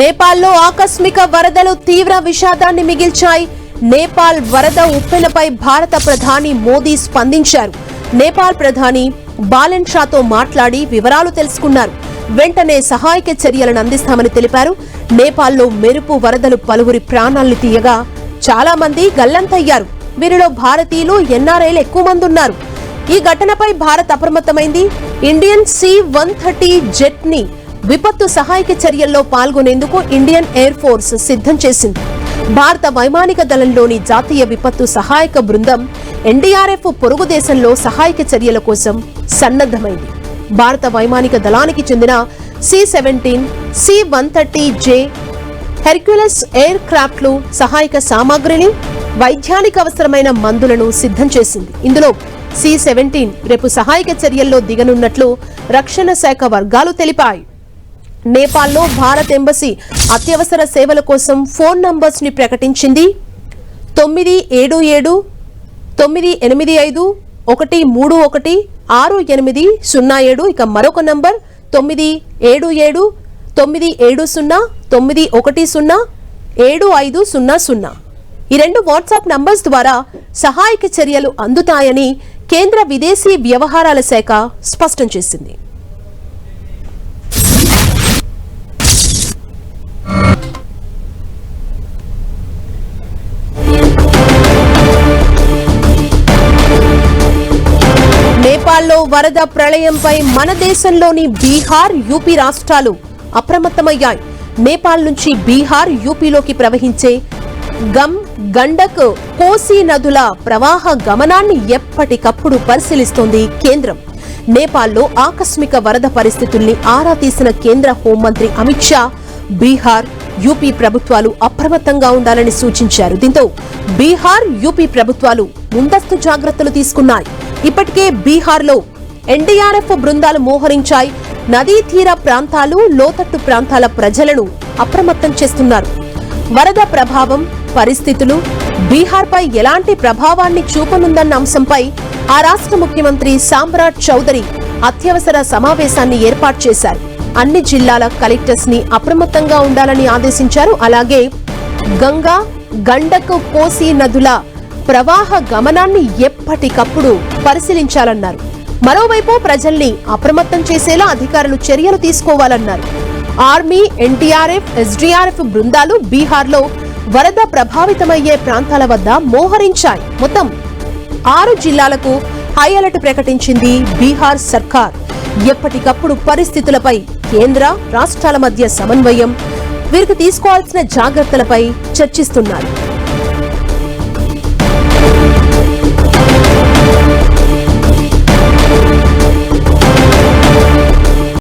నేపాల్లో ఆకస్మిక వరదలు తీవ్ర విషాదాన్ని మిగిల్చాయి. నేపాల్ వరద ఉప్పెనపై భారత ప్రధాని మోదీ స్పందించారు. నేపాల్ ప్రధాని బాలెన్ షాతో మాట్లాడి వివరాలు తెలుసుకున్నారు. వెంటనే సహాయక చర్యలను అందిస్తామని తెలిపారు. నేపాల్లో మెరుపు వరదలు పలువురి ప్రాణాల్ని తీయగా చాలా మంది గల్లంతయ్యారు. వీరిలో భారతీయులు, ఎన్ఆర్ఐలు ఎక్కువ మంది ఉన్నారు. ఈ ఘటనపై భారత్ అప్రమత్తమైంది. ఇండియన్ C-130 జెట్ ని విపత్తు సహాయక చర్యల్లో పాల్గొనేందుకు ఇండియన్ ఎయిర్ ఫోర్స్ సిద్ధం చేసింది. భారత వైమానిక దళంలోని జాతీయ విపత్తు సహాయక బృందం NDRF పొరుగు దేశంలో సహాయక చర్యల కోసం సన్నద్ధమైంది. భారత వైమానిక దళానికి చెందిన C-17, C-130J హెర్క్యులస్ ఎయిర్ క్రాఫ్ట్లు సహాయక సామాగ్రిని, వైద్యానికి అవసరమైన మందులను సిద్ధం చేసింది. ఇందులో C-17 రేపు సహాయక చర్యల్లో దిగనున్నట్లు రక్షణ శాఖ వర్గాలు తెలిపాయి. నేపాల్లో భారత్ ఎంబసీ అత్యవసర సేవల కోసం ఫోన్ నంబర్స్ ని ప్రకటించింది. 977-985-131-6807. ఇక మరొక నంబర్ 977-910-910-7500. ఈ రెండు వాట్సాప్ నంబర్స్ ద్వారా సహాయక చర్యలు అందుతాయని కేంద్ర విదేశీ వ్యవహారాల శాఖ స్పష్టం చేసింది. నేపాల్లో వరద ప్రళయంపై మన దేశంలోని బీహార్, యూపీ రాష్ట్రాలు అప్రమత్తమయ్యాయి. నేపాల్ నుంచి బీహార్, యూపీలోకి ప్రవహించే గండక్, కోసీ నదుల ప్రవాహ గమనాన్ని ఎప్పటికప్పుడు పరిశీలిస్తోంది కేంద్రం. నేపాల్లో ఆకస్మిక వరద పరిస్థితుల్ని ఆరా తీసిన కేంద్ర హోంమంత్రి అమిత్ షా బీహార్, యూపీ ప్రభుత్వాలు అప్రమత్తంగా ఉండాలని సూచించారు. దీంతో బీహార్, యూపీ ప్రభుత్వాలు ముందస్తు జాగ్రత్తలు తీసుకున్నాయి. ఇప్పటికే బీహార్లో NDRF బృందాలు మోహరించాయి. నదీ తీర ప్రాంతాలు, లోతట్టు ప్రాంతాల ప్రజలను అప్రమత్తం చేస్తున్నారు. వరద ప్రభావం, పరిస్థితులు బీహార్పై ఎలాంటి ప్రభావాన్ని చూపనుందన్న అంశంపై ఆ రాష్ట్ర ముఖ్యమంత్రి సామ్రాట్ చౌదరి అత్యవసర సమావేశాన్ని ఏర్పాటు చేశారు. అన్ని జిల్లాల కలెక్టర్స్ ని అప్రమత్తంగా ఉండాలని ఆదేశించారు. అలాగే గంగా, గండక్, కోసీ నదుల ప్రవాహ గమనాన్ని ఎప్పటికప్పుడు పరిశీలించాలన్నారు. మరోవైపు ప్రజల్ని అప్రమత్తం చేసేలా అధికారులు చర్యలు తీసుకోవాలన్నారు. ఆర్మీ, NDRF, SDRF బృందాలు బీహార్లో వరద ప్రభావితమయ్యే ప్రాంతాల వద్ద మోహరించాయి. మొత్తం 6 జిల్లాలకు హై అలర్ట్ ప్రకటించింది బీహార్ సర్కార్. ఎప్పటికప్పుడు పరిస్థితులపై కేంద్ర, రాష్ట్రాల మధ్య సమన్వయం, వీరికి తీసుకోవాల్సిన జాగ్రత్తలపై చర్చిస్తున్నారు.